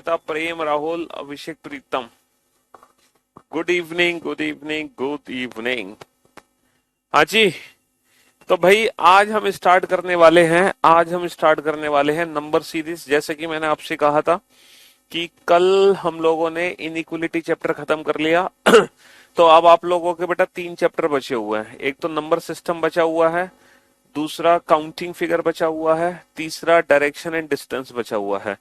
Arpita, Prem, Rahul, Abhishek, Pritam. Good evening, good evening, good evening. हाँ जी। तो भाई आज हम स्टार्ट करने वाले हैं नंबर सीरीज। जैसे कि मैंने आपसे कहा था कि कल हम लोगों ने इनइक्वलिटी चैप्टर खत्म कर लिया। तो अब आप लोगों के बेटा 3 चैप्टर बचे हुए हैं। एक तो नंबर सिस्टम बचा हुआ है, दूसरा काउंटिंग फिगर बचा हुआ है, तीसरा डायरेक्शन एंड डिस्टेंस बचा हुआ है।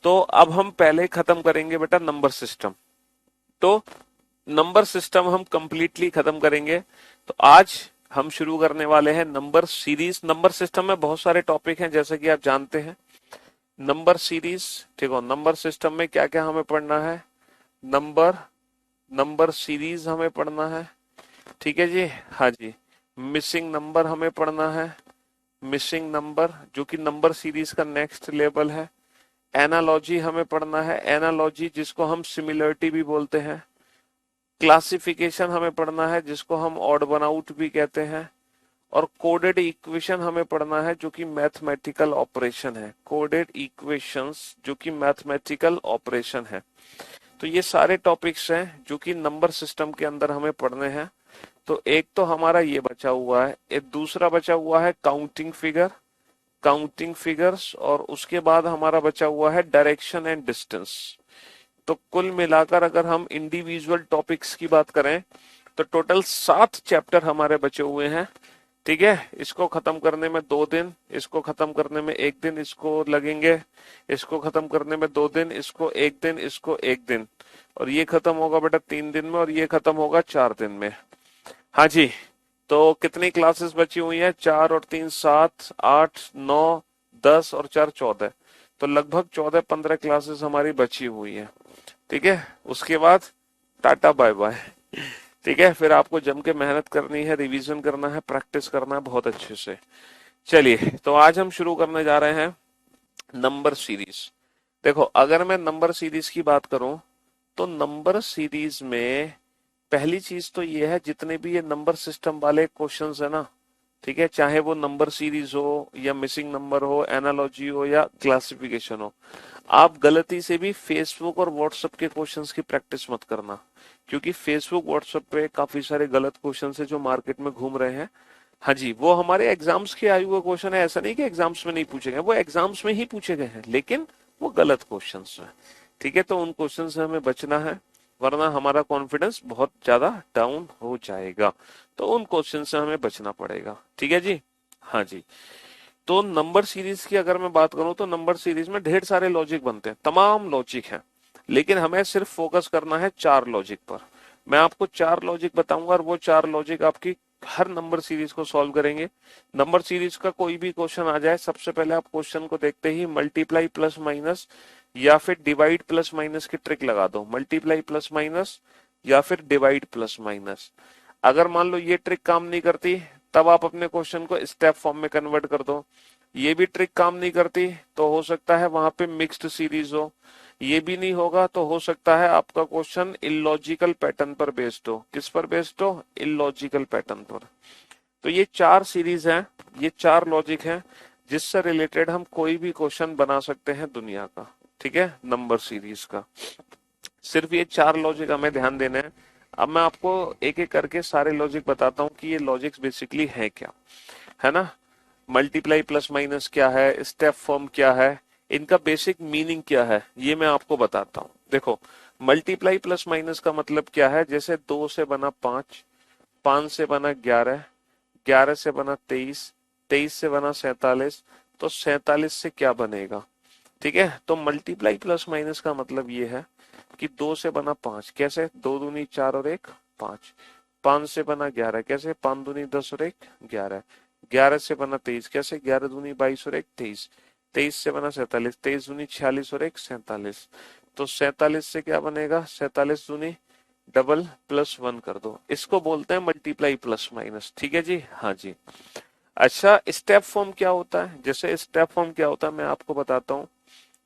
तो अब हम पहले खत्म करेंगे बेटा नंबर सिस्टम। तो नंबर सिस्टम हम कंप्लीटली खत्म करेंगे। तो आज हम शुरू करने वाले हैं नंबर सीरीज। नंबर सिस्टम में बहुत सारे टॉपिक हैं जैसे कि आप जानते हैं। नंबर सीरीज, ठीक हो। नंबर सिस्टम में क्या क्या हमें पढ़ना है? नंबर नंबर सीरीज हमें पढ़ना है, ठीक है जी। हाँ जी। मिसिंग नंबर हमें पढ़ना है, मिसिंग नंबर जो कि नंबर सीरीज का नेक्स्ट लेवल है। एनालॉजी हमें पढ़ना है, एनालॉजी जिसको हम सिमिलरिटी भी बोलते हैं। क्लासिफिकेशन हमें पढ़ना है जिसको हम ऑड वन आउट भी कहते हैं। और कोडेड इक्वेशन हमें पढ़ना है जो कि मैथमेटिकल ऑपरेशन है। कोडेड इक्वेशंस जो कि मैथमेटिकल ऑपरेशन है। तो ये सारे टॉपिक्स हैं जो कि नंबर सिस्टम के अंदर हमें पढ़ने हैं। तो एक तो हमारा ये बचा हुआ है, एक दूसरा बचा हुआ है काउंटिंग फिगर, काउंटिंग फिगर्स, और उसके बाद हमारा बचा हुआ है डायरेक्शन एंड डिस्टेंस। तो कुल मिलाकर अगर हम इंडिविजुअल टॉपिक्स की बात करें तो टोटल 7 चैप्टर हमारे बचे हुए हैं, ठीक है। इसको खत्म करने में 2 दिन, इसको खत्म करने में 1 दिन इसको लगेंगे, इसको खत्म करने में 2 दिन, इसको 1 दिन, इसको 1 दिन, और ये खत्म होगा बेटा 3 दिन में, और ये खत्म होगा 4 दिन में। हाँ जी। तो कितनी क्लासेस बची हुई हैं? 4 और 3 7, 8 9 10 और 4 14। तो लगभग 14-15 क्लासेस हमारी बची हुई है, ठीक है। उसके बाद टाटा बाय बाय, ठीक है। फिर आपको जम के मेहनत करनी है, रिवीजन करना है, प्रैक्टिस करना है बहुत अच्छे से। चलिए, तो आज हम शुरू करने जा रहे हैं नंबर सीरीज। देखो, अगर मैं नंबर सीरीज की बात करूं तो नंबर सीरीज में पहली चीज तो ये है, जितने भी ये नंबर सिस्टम वाले क्वेश्चंस है ना, ठीक है, चाहे वो नंबर सीरीज हो या मिसिंग नंबर हो, एनालॉजी हो या क्लासिफिकेशन हो, आप गलती से भी फेसबुक और व्हाट्सएप के क्वेश्चंस की प्रैक्टिस मत करना। क्योंकि फेसबुक व्हाट्सएप पे काफी सारे गलत क्वेश्चंस है जो मार्केट में घूम रहे हैं। हाँ जी, वो हमारे एग्जाम्स के आए हुए क्वेश्चन है। ऐसा नहीं कि एग्जाम्स में नहीं पूछे गए, वो एग्जाम्स में ही पूछे गए हैं, लेकिन वो गलत क्वेश्चंस हैं, ठीक है। तो उन क्वेश्चन से हमें बचना है, वरना हमारा कॉन्फिडेंस बहुत ज्यादा डाउन हो जाएगा। तो उन क्वेश्चन से हमें बचना पड़ेगा, ठीक है जी। हाँ जी। तो नंबर सीरीज की अगर मैं बात करूं तो नंबर सीरीज में ढेर सारे लॉजिक बनते हैं, तमाम लॉजिक हैं, लेकिन हमें सिर्फ फोकस करना है 4 लॉजिक पर। मैं आपको 4 लॉजिक बताऊंगा और वो 4 लॉजिक आपकी हर नंबर सीरीज को सॉल्व करेंगे। नंबर सीरीज का कोई भी क्वेश्चन आ जाए, सबसे पहले आप क्वेश्चन को देखते ही मल्टीप्लाई प्लस माइनस या फिर डिवाइड प्लस माइनस की ट्रिक लगा दो। मल्टीप्लाई प्लस माइनस या फिर डिवाइड प्लस माइनस। अगर मान लो ये ट्रिक काम नहीं करती, तब आप अपने क्वेश्चन को स्टेप फॉर्म में कन्वर्ट कर दो। ये भी ट्रिक काम नहीं करती तो हो सकता है वहां पे मिक्स्ड सीरीज हो। ये भी नहीं होगा तो हो सकता है आपका क्वेश्चन इलॉजिकल पैटर्न पर बेस्ड हो। किस पर बेस्ड हो? इलॉजिकल पैटर्न पर। तो ये 4 सीरीज हैं, ये 4 लॉजिक हैं जिससे रिलेटेड हम कोई भी क्वेश्चन बना सकते हैं दुनिया का, ठीक है, नंबर सीरीज का। सिर्फ ये 4 लॉजिक हमें ध्यान देने हैं। अब मैं आपको एक एक करके सारे लॉजिक बताता हूँ कि ये लॉजिक्स बेसिकली है क्या, है ना। मल्टीप्लाई प्लस माइनस क्या है, स्टेप फॉर्म क्या है, इनका बेसिक मीनिंग क्या है, ये मैं आपको बताता हूँ। देखो, मल्टीप्लाई प्लस माइनस का मतलब क्या है? जैसे 2 से बना 5, 5 से बना 11, 11 से बना 23, 23 से बना 47, तो 47 से क्या बनेगा, ठीक है। तो मल्टीप्लाई प्लस माइनस का मतलब ये है कि 2 से बना 5, कैसे? 2 दूनी 4 और 1 5। 5 से बना 11, कैसे? 5 दूनी 10 और 1 11। 11 से बना 23, कैसे? 11 दूनी 22 और 1 23। 23 से बना 47, 23 दूनी 46 और 1 47। तो 47 से क्या बनेगा? 47 दूनी डबल प्लस 1 कर दो, इसको बोलते हैं मल्टीप्लाई प्लस माइनस, ठीक है जी। हाँ जी। अच्छा, स्टेप फॉर्म क्या होता है? जैसे स्टेप फॉर्म क्या होता है मैं आपको बताता हूँ,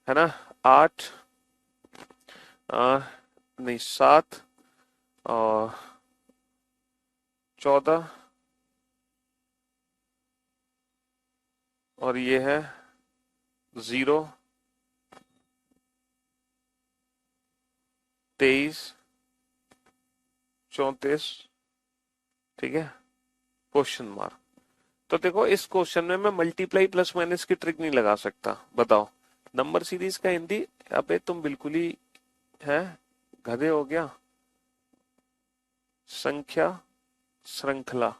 है ना। 8 नहीं 7 और 14 और ये है 0 23, 34, ठीक है, क्वेश्चन मार्क। तो देखो इस क्वेश्चन में मैं मल्टीप्लाई प्लस माइनस की ट्रिक नहीं लगा सकता, बताओ। नंबर सीरीज का हिंदी, अबे तुम बिल्कुल ही है गधे हो गया। संख्या श्रृंखला,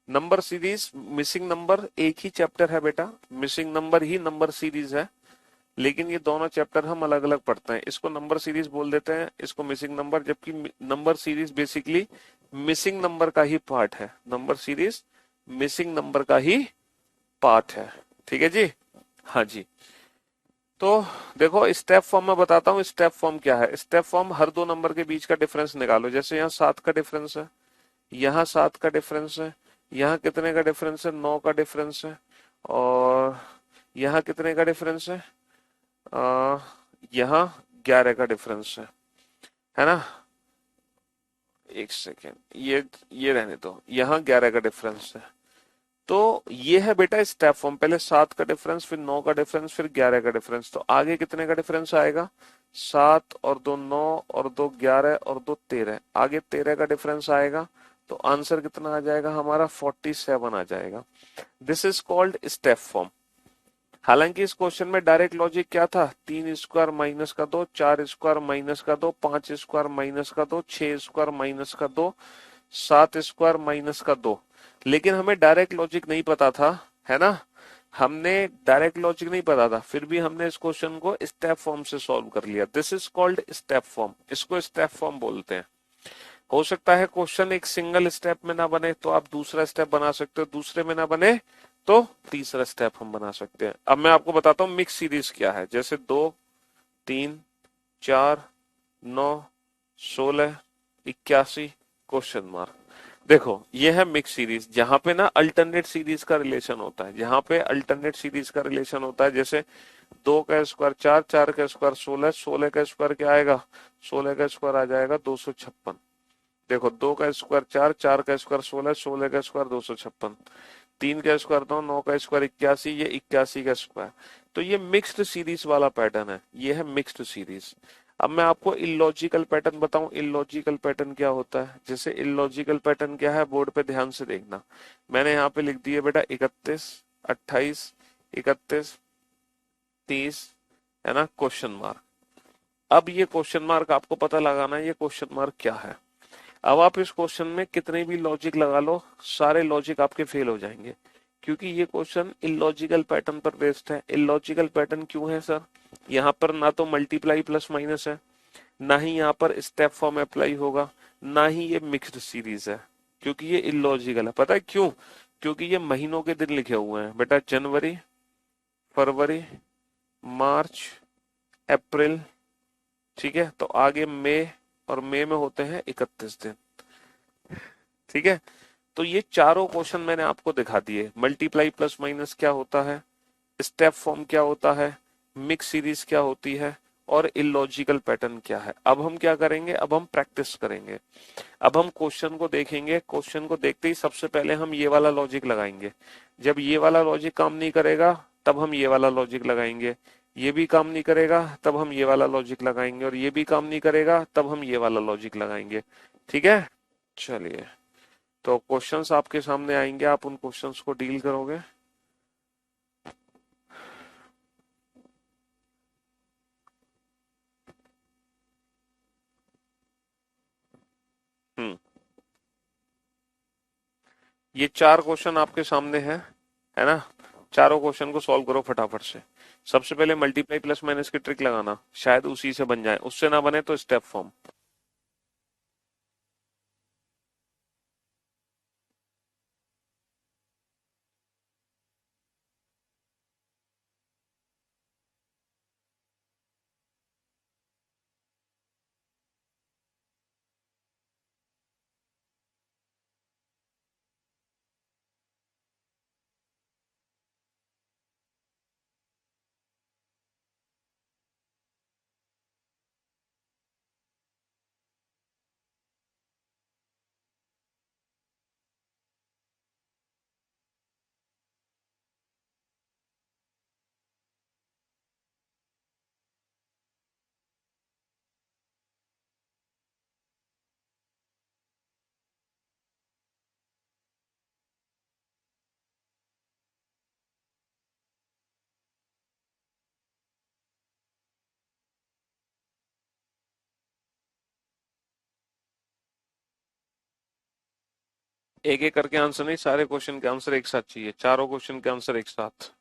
नंबर सीरीज, मिसिंग नंबर एक ही चैप्टर है बेटा, मिसिंग नंबर ही नंबर सीरीज है, लेकिन ये दोनों चैप्टर हम अलग अलग पढ़ते हैं। इसको नंबर सीरीज बोल देते हैं, इसको मिसिंग नंबर, जबकि number series basically missing number का ही पार्ट है। नंबर सीरीज मिसिंग नंबर का ही पार्ट है, ठीक है जी। हाँ जी। तो देखो स्टेप फॉर्म में बताता हूँ, स्टेप फॉर्म क्या है। स्टेप फॉर्म, हर दो नंबर के बीच का डिफरेंस निकालो। जैसे यहाँ 7 का डिफरेंस है, यहाँ 7 का डिफरेंस है, यहाँ कितने का डिफरेंस है, 9 का डिफरेंस है, और यहाँ कितने का डिफरेंस है, आ, यहाँ 11 का डिफरेंस है ना। एक सेकेंड, ये रहने दो, यहाँ 11 का डिफरेंस है। तो ये है बेटा स्टेप फॉर्म, पहले 7 का डिफरेंस, फिर 9 का डिफरेंस, फिर 11 का डिफरेंस। तो आगे कितने का डिफरेंस आएगा, 7 और 2 9 और 2 11 और 2 13, आगे 13 का डिफरेंस आएगा। तो आंसर कितना आ जाएगा हमारा, 47 आ जाएगा। This is called step form. हालांकि इस क्वेश्चन में डायरेक्ट लॉजिक क्या था, 3 स्क्वायर माइनस का 2, 4 स्क्वायर माइनस का 2, 5 स्क्वायर माइनस का 2, 6 स्क्वायर माइनस का 2, 7 स्क्वायर माइनस का 2। लेकिन हमें डायरेक्ट लॉजिक नहीं पता था, है ना। हमने डायरेक्ट लॉजिक नहीं पता था, फिर भी हमने इस क्वेश्चन को स्टेप फॉर्म से सॉल्व कर लिया। This is called step form, इसको स्टेप फॉर्म बोलते हैं। हो सकता है क्वेश्चन एक सिंगल स्टेप में ना बने तो आप दूसरा स्टेप बना सकते हो, दूसरे में ना बने तो तीसरा स्टेप हम बना सकते हैं। अब मैं आपको बताता हूँ मिक्स सीरीज क्या है। जैसे 2, 3, 4, 9, 16, 81, क्वेश्चन मार्क। देखो ये है मिक्स सीरीज, जहां पे ना अल्टरनेट सीरीज का रिलेशन होता है, जहां पे अल्टरनेट सीरीज का रिलेशन होता है। जैसे 2 का स्क्वायर 4, 4 का स्क्वायर 16, 16 का स्क्वायर क्या आएगा, 16 का स्क्वायर आ जाएगा 256। देखो 2 का स्क्वायर 4, 4 का स्क्वायर 16, 16 का स्क्वायर 256, 3 का स्क्वायर 9, 9 का स्क्वायर 81, ये 81 का स्क्वायर। तो ये मिक्स्ड सीरीज वाला पैटर्न है, ये है मिक्स्ड सीरीज। अब मैं आपको इलॉजिकल पैटर्न बताऊं, इलॉजिकल पैटर्न क्या होता है। जैसे इलॉजिकल पैटर्न क्या है, बोर्ड पे ध्यान से देखना। मैंने यहाँ पे लिख दिया बेटा 31, 28, 31, 30, है ना, क्वेश्चन मार्क। अब ये क्वेश्चन मार्क आपको पता लगाना है, ये क्वेश्चन मार्क क्या है। अब आप इस क्वेश्चन में कितने भी लॉजिक लगा लो, सारे लॉजिक आपके फेल हो जाएंगे, क्योंकि ये क्वेश्चन इलॉजिकल पैटर्न पर बेस्ड है। इलॉजिकल पैटर्न क्यों है सर, यहाँ पर ना तो मल्टीप्लाई प्लस माइनस है, ना ही यहाँ पर स्टेप फॉर्म अप्लाई होगा, ना ही ये मिक्स्ड सीरीज है, क्योंकि ये इलॉजिकल है। पता है क्यों, क्योंकि ये महीनों के दिन लिखे हुए हैं बेटा, जनवरी, फरवरी, मार्च, अप्रैल, ठीक है। तो आगे मई, और मई में होते हैं 31 दिन, ठीक है। तो ये चारों क्वेश्चन मैंने आपको दिखा दिए। मल्टीप्लाई प्लस माइनस क्या होता है, स्टेप फॉर्म क्या होता है, मिक्स सीरीज क्या होती है, और इलॉजिकल पैटर्न क्या है। अब हम क्या करेंगे, अब हम प्रैक्टिस करेंगे। अब हम क्वेश्चन को देखेंगे, क्वेश्चन को देखते ही सबसे पहले हम ये वाला लॉजिक लगाएंगे। जब ये वाला लॉजिक काम नहीं करेगा तब हम ये वाला लॉजिक लगाएंगे, ये भी काम नहीं करेगा तब हम ये वाला लॉजिक लगाएंगे, और ये भी काम नहीं करेगा तब हम ये वाला लॉजिक लगाएंगे, ठीक है। चलिए, तो क्वेश्चंस आपके सामने आएंगे, आप उन क्वेश्चंस को डील करोगे। हम्म, ये चार क्वेश्चन आपके सामने है ना। चारों क्वेश्चन को सॉल्व करो फटाफट से। सबसे पहले मल्टीप्लाई प्लस माइनस की ट्रिक लगाना, शायद उसी से बन जाए, उससे ना बने तो स्टेप फॉर्म। एक एक करके आंसर नहीं, सारे क्वेश्चन के आंसर एक साथ चाहिए, चारों क्वेश्चन के आंसर एक साथ।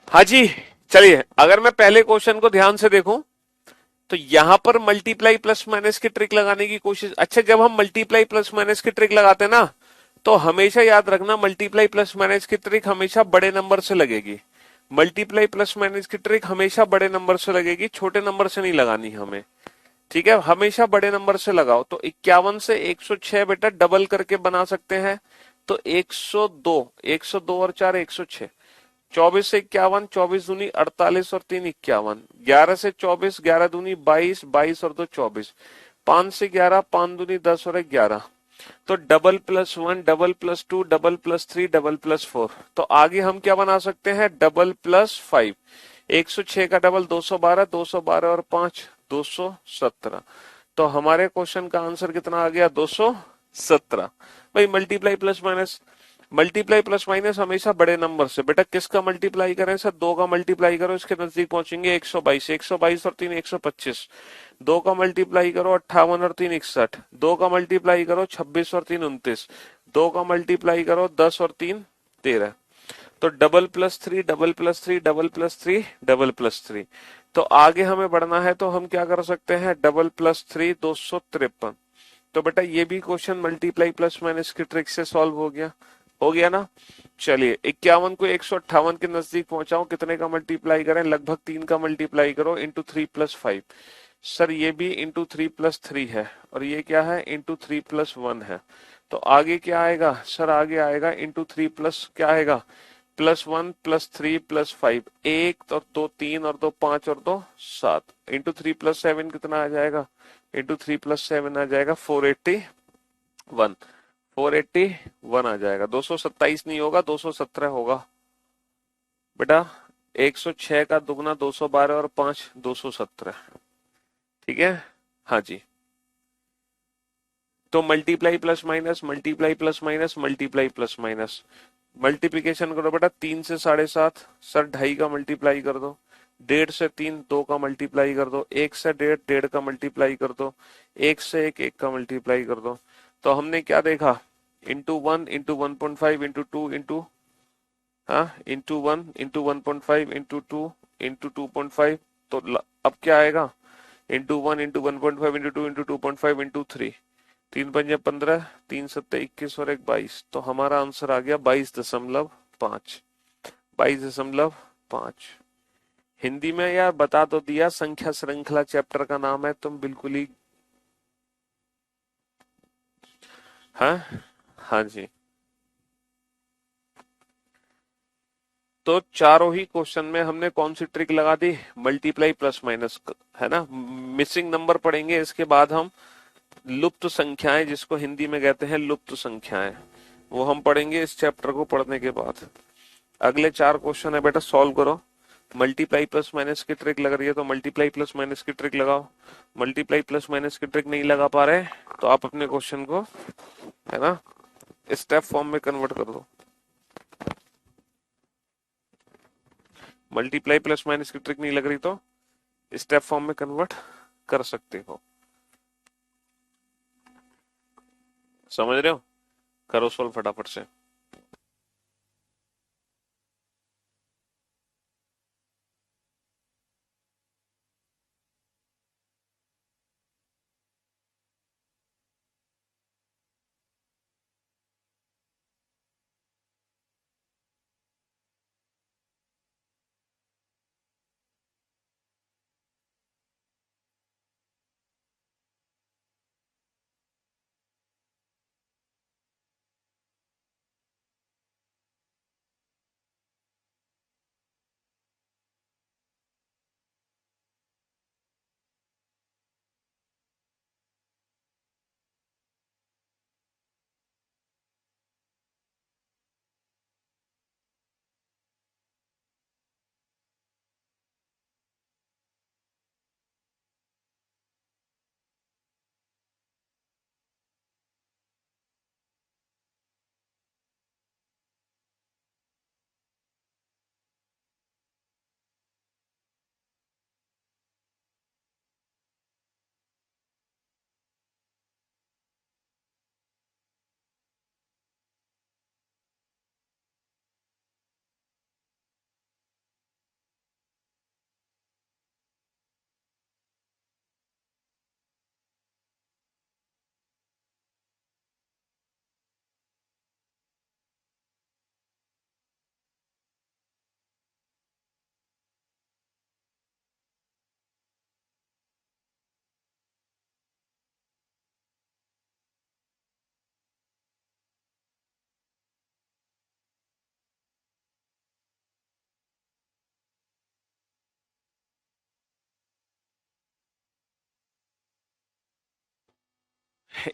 हाँ जी। चलिए, अगर मैं पहले क्वेश्चन को ध्यान से देखूं तो यहां पर मल्टीप्लाई प्लस माइनस की ट्रिक लगाने की कोशिश। अच्छा, जब हम मल्टीप्लाई प्लस माइनस की ट्रिक लगाते हैं ना, तो हमेशा याद रखना मल्टीप्लाई प्लस माइनस की ट्रिक हमेशा बड़े नंबर से लगेगी। मल्टीप्लाई प्लस माइनस की ट्रिक हमेशा बड़े नंबर से लगेगी, छोटे नंबर से नहीं लगानी हमें। ठीक है, हमेशा बड़े नंबर से लगाओ। तो 51 से 106 बेटा डबल करके बना सकते हैं, तो 102, 102 और 4 106। 24 से 51, 24 दूनी 48 और 3 51। 11 से 24, 11 दूनी 22, 22 और 2 24। 5 से 11, 5 दूनी 10 और 1 11। तो double plus one, double plus two, double plus three, double plus four. तो आगे हम क्या बना सकते हैं, डबल प्लस फाइव। 106 का डबल 212, 212 और 5 217। तो हमारे क्वेश्चन का आंसर कितना आ गया, 217। भाई multiply plus minus, multiply plus minus हमेशा बड़े नंबर से। बेटा किसका मल्टीप्लाई करें सर, दो का मल्टीप्लाई करो, इसके नजदीक पहुंचेंगे 122, 122 और 3 125। दो का मल्टीप्लाई करो 58 और 3 61। दो का मल्टीप्लाई करो 26 और 3 29। दो का मल्टीप्लाई करो 10 और 3 13। तो double plus three, double plus three, double plus three, double plus three. तो आगे हमें बढ़ना है, तो हम क्या कर सकते हैं, डबल प्लस थ्री 253। तो बेटा ये भी क्वेश्चन मल्टीप्लाई प्लस माइनस की ट्रिक से सॉल्व हो गया। हो गया ना। चलिए 51 को 158 के नजदीक पहुंचाओ, कितने का मल्टीप्लाई करें, लगभग 3 का मल्टीप्लाई करो, इंटू 3 प्लस 5। सर ये भी इंटू 3 प्लस 3 है, और ये क्या है, इंटू 3 प्लस 1 है। तो आगे क्या आएगा सर, आगे आएगा इंटू 3 प्लस क्या आएगा, प्लस 1 प्लस 3 प्लस 5। एक और दो 3 और दो 5 और दो 7। इंटू 3 प्लस 7 कितना आ जाएगा, इंटू 3 प्लस 7 आ जाएगा 481। 481 आ जाएगा, 227 नहीं होगा, 217 होगा बेटा। 106 का दुगना 212 और 5 217। ठीक है। हाँ जी। तो multiply plus minus, multiply plus minus, multiply plus minus, multiplication करो बेटा। 3 से 7.5, सर 2.5 का मल्टीप्लाई कर दो। 1.5 से 3 2 का मल्टीप्लाई कर दो। 1 से 1.5 1.5 का मल्टीप्लाई कर दो। 1 से 1 1 का मल्टीप्लाई कर दो। तो हमने क्या देखा, इंटू 1 इंटू 1.5 इंटू 2 इंटू, हाँ, इंटू 1 इंटू 1.5 इंटू 2 इंटू 2.5। तो अब क्या आएगा, into 1 into 1.5 into 2 into 2.5 into 3। 3 पंजे 15, 3 सत्ते 21 और 1 22। तो हमारा आंसर आ गया 22.5। 22.5। हिंदी में यार बता तो दिया, संख्या श्रृंखला चैप्टर का नाम है, तुम बिल्कुल ही। हाँ। हाँ जी। तो चारों ही क्वेश्चन में हमने कौन सी ट्रिक लगा दी, मल्टीप्लाई प्लस माइनस, है ना। मिसिंग नंबर पढ़ेंगे इसके बाद हम, लुप्त संख्याएं जिसको हिंदी में कहते हैं लुप्त संख्याएं, वो हम पढ़ेंगे इस चैप्टर को पढ़ने के बाद। अगले 4 क्वेश्चन है बेटा, सॉल्व करो। मल्टीप्लाई प्लस माइनस की ट्रिक लग रही है तो मल्टीप्लाई प्लस माइनस की ट्रिक लगाओ। मल्टीप्लाई प्लस माइनस की ट्रिक नहीं लगा पा रहे तो आप अपने क्वेश्चन को, है ना, स्टेप फॉर्म में कन्वर्ट कर दो। मल्टीप्लाई प्लस माइनस की ट्रिक नहीं लग रही तो स्टेप फॉर्म में कन्वर्ट कर सकते हो। समझ रहे हो, करो सोल्व फटाफट से।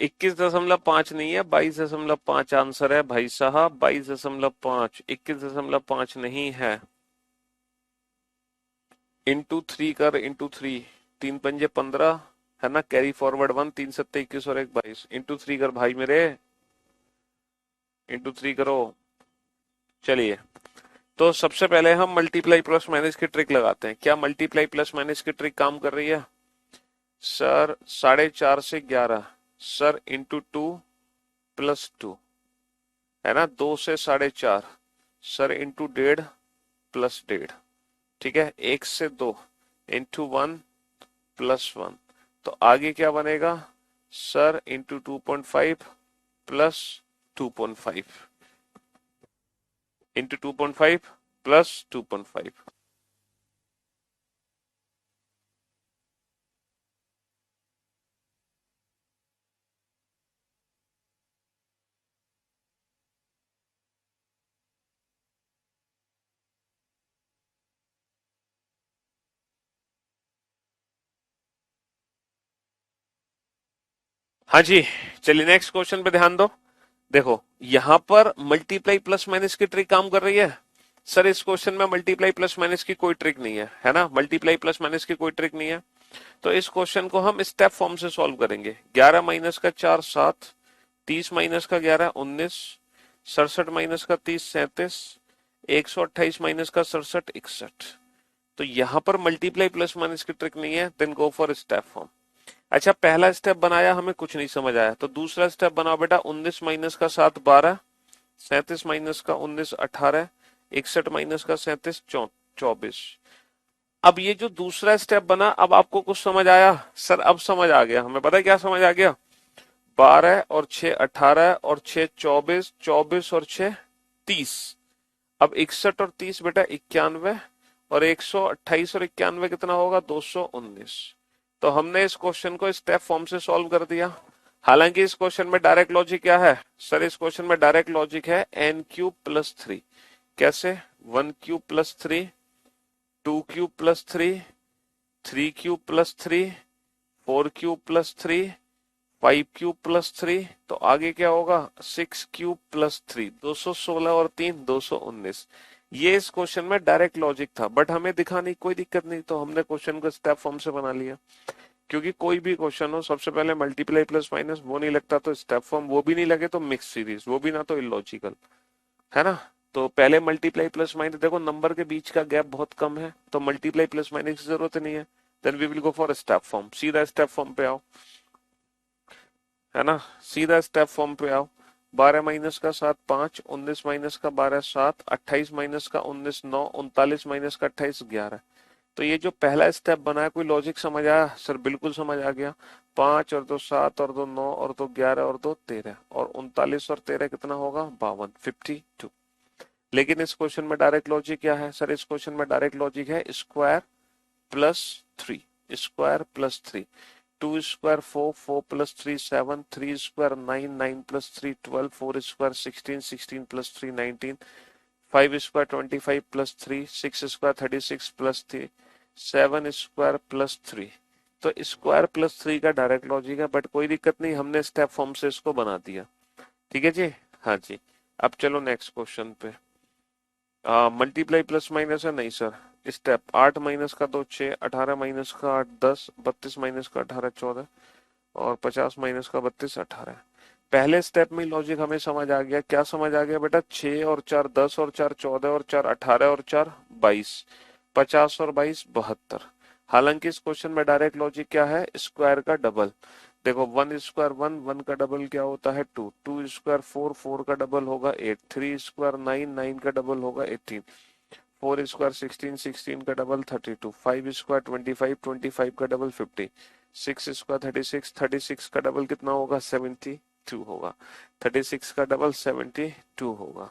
इक्कीस दशमलव पांच नहीं है, 22.5 आंसर है भाई साहब। 22.5, 21.5 नहीं है। इंटू 3 कर, इंटू 3। 3 पंजे 15, है ना, कैरी फॉरवर्ड 1, 3 सत्ते 21 और 1 22। इंटू 3 कर भाई मेरे, इंटू 3 करो। चलिए, तो सबसे पहले हम मल्टीप्लाई प्लस माइनस की ट्रिक लगाते हैं। क्या मल्टीप्लाई प्लस माइनस की ट्रिक काम कर रही है? सर 4.5 से 11, सर इंटू 2 प्लस 2, है ना, 2 से 4.5, सर इंटू 1.5 प्लस 1.5। ठीक है, 1 से 2 इंटू 1 प्लस 1। तो आगे क्या बनेगा, sir into 2.5 plus 2.5, into 2.5 plus 2.5। हाँ जी। चलिए नेक्स्ट क्वेश्चन पे ध्यान दो। देखो यहां पर मल्टीप्लाई प्लस माइनस की ट्रिक काम कर रही है। सर इस क्वेश्चन में मल्टीप्लाई प्लस माइनस की कोई ट्रिक नहीं है ना, मल्टीप्लाई प्लस माइनस की कोई ट्रिक नहीं है। तो इस क्वेश्चन को हम स्टेप फॉर्म से सॉल्व करेंगे। 11 माइनस का 4 7, 30 माइनस का 11 19, 67 माइनस का 30 37, 128 माइनस का 67 61। तो यहां पर मल्टीप्लाई प्लस माइनस की ट्रिक नहीं है, then go for step form. अच्छा पहला स्टेप बनाया, हमें कुछ नहीं समझ आया, तो दूसरा स्टेप बनाओ बेटा। 19 माइनस का 7 12, 37 माइनस का 19 18, 61 माइनस का 37 24। अब ये जो दूसरा स्टेप बना, अब आपको कुछ समझ आया? सर अब समझ आ गया, हमें पता है क्या समझ आ गया। 12 और 6 18 और 6 24, 24 और 6 30। अब 61 और 30 बेटा 91, और 128 और 91 कितना होगा? 219। तो हमने इस क्वेश्चन को स्टेप फॉर्म से सॉल्व कर दिया। हालांकि इस क्वेश्चन में डायरेक्ट लॉजिक क्या है? सर इस क्वेश्चन में डायरेक्ट लॉजिक है n क्यूब प्लस 3। कैसे? 1 cube plus 3, 2 cube plus 3, 3 cube plus 3, 4 cube plus 3, 5 cube plus 3। तो आगे क्या होगा? 6 क्यूब प्लस 3, 216 और 3 219। ये इस क्वेश्चन में डायरेक्ट लॉजिक था, बट हमें दिखाने कोई दिक्कत नहीं, तो हमने क्वेश्चन को स्टेप फॉर्म से बना लिया। क्योंकि कोई भी क्वेश्चन हो, सबसे पहले मल्टीप्लाई प्लस माइनस वो नहीं लगता तो स्टेप फॉर्म, वो भी नहीं लगे तो मिक्स सीरीज, वो भी ना तो इलॉजिकल, है ना। तो पहले मल्टीप्लाई प्लस माइनस, देखो नंबर के बीच का गैप बहुत कम है, तो मल्टीप्लाई प्लस माइनस की जरूरत नहीं है। Then we will go for step form. सीधा स्टेप फॉर्म पे आओ, है ना, सीधा स्टेप फॉर्म पे आओ। 12 माइनस का 7 5, 19 माइनस का 12 7, 28 माइनस का 19 9, 39 माइनस का 28 11। तो ये जो पहला स्टेप बना है, कोई लॉजिक समझ आया? सर बिल्कुल समझ आ गया। 5 और 2 7 और 2 9 और 2 11 और 2 13, और 39 और 13 कितना होगा? 52 52। लेकिन इस क्वेश्चन में डायरेक्ट लॉजिक क्या है? सर इस क्वेश्चन में डायरेक्ट लॉजिक है square plus 3, square plus 3। 2 square 4, 4 plus 3 7, 3 square 9, 9 plus 3 12, 4 square 16, 16 plus 3 19, 5 square 25 plus 3, 6 square 36 plus 3, 7 square plus 3। तो स्क्वायर प्लस 3 का डायरेक्ट लॉजिक है, बट कोई दिक्कत नहीं, हमने स्टेप फॉर्म से इसको बना दिया। ठीक है जी, हाँ जी। अब चलो नेक्स्ट क्वेश्चन पे। मल्टीप्लाई प्लस माइनस है? नहीं सर। स्टेप 8 माइनस का 2 6, 18 माइनस का 8 10, 32 माइनस का 18 14, और 50 माइनस का 32 18। पहले स्टेप में लॉजिक हमें समझ आ गया। क्या समझ आ गया बेटा? 6 और 4 10 और 4 14 और 4 18 और 4 22, 50 और 22 72। हालांकि इस क्वेश्चन में डायरेक्ट लॉजिक क्या है? स्क्वायर का डबल। देखो 1 स्क्वायर 1, 1 का डबल क्या होता है? 2, 2 स्क्वायर 4, 4 का डबल होगा 8, 3 स्क्वायर 9, 9 का डबल होगा 18, 4 स्क्वायर 16, 16 का डबल 32, 5 स्क्वायर 25, 25 का डबल 50, 6 स्क्वायर 36, 36 का डबल कितना होगा? 72 होगा। 36 का डबल 72 होगा।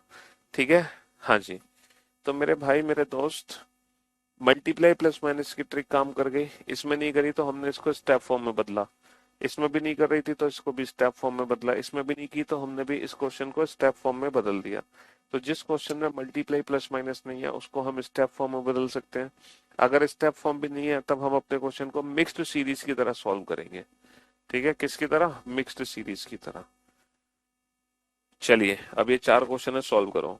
ठीक है, हाँ जी। तो मेरे भाई मेरे दोस्त, मल्टीप्लाई प्लस माइनस की ट्रिक काम कर गई। इसमें नहीं करी तो हमने इसको स्टेप फॉर्म में बदला। इसमें भी नहीं कर रही थी तो इसको भी स्टेप फॉर्म में बदला। इसमें भी नहीं की तो हमने भी इस क्वेश्चन को स्टेप फॉर्म में बदल दिया। तो जिस क्वेश्चन में मल्टीप्लाई प्लस माइनस नहीं है उसको हम स्टेप फॉर्म में बदल सकते हैं। अगर स्टेप फॉर्म भी नहीं है तब हम अपने क्वेश्चन को मिक्स्ड सीरीज की तरह सॉल्व करेंगे। ठीक है, किसकी तरह? मिक्स्ड सीरीज की तरह। चलिए अब ये 4 क्वेश्चन है, सॉल्व करो।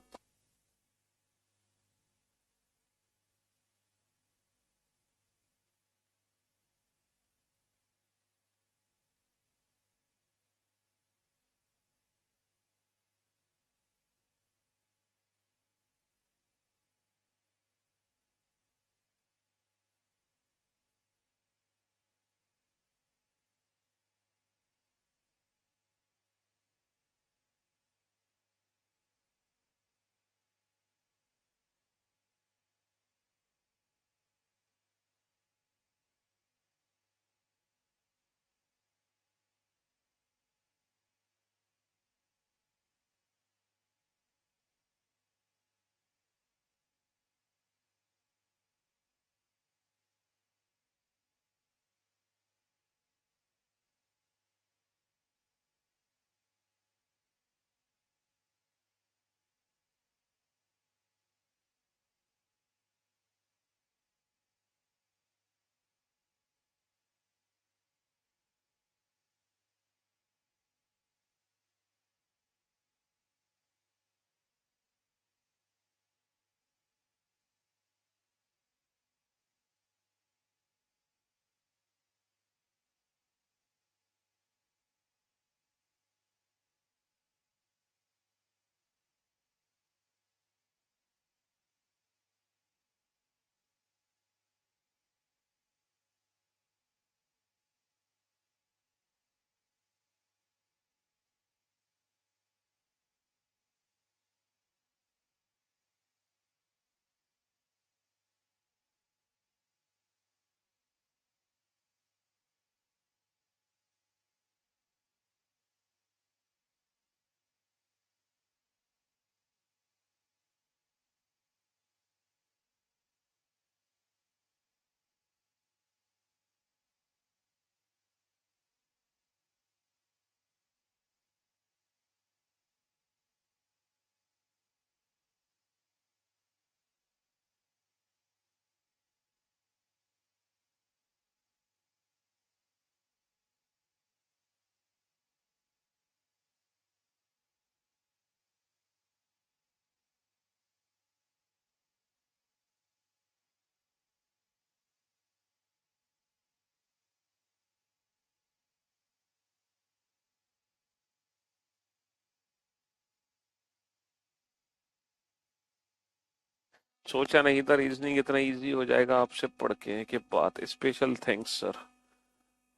सोचा नहीं था रीजनिंग इतना इजी हो जाएगा आपसे पढ़ के बात। Special thanks sir.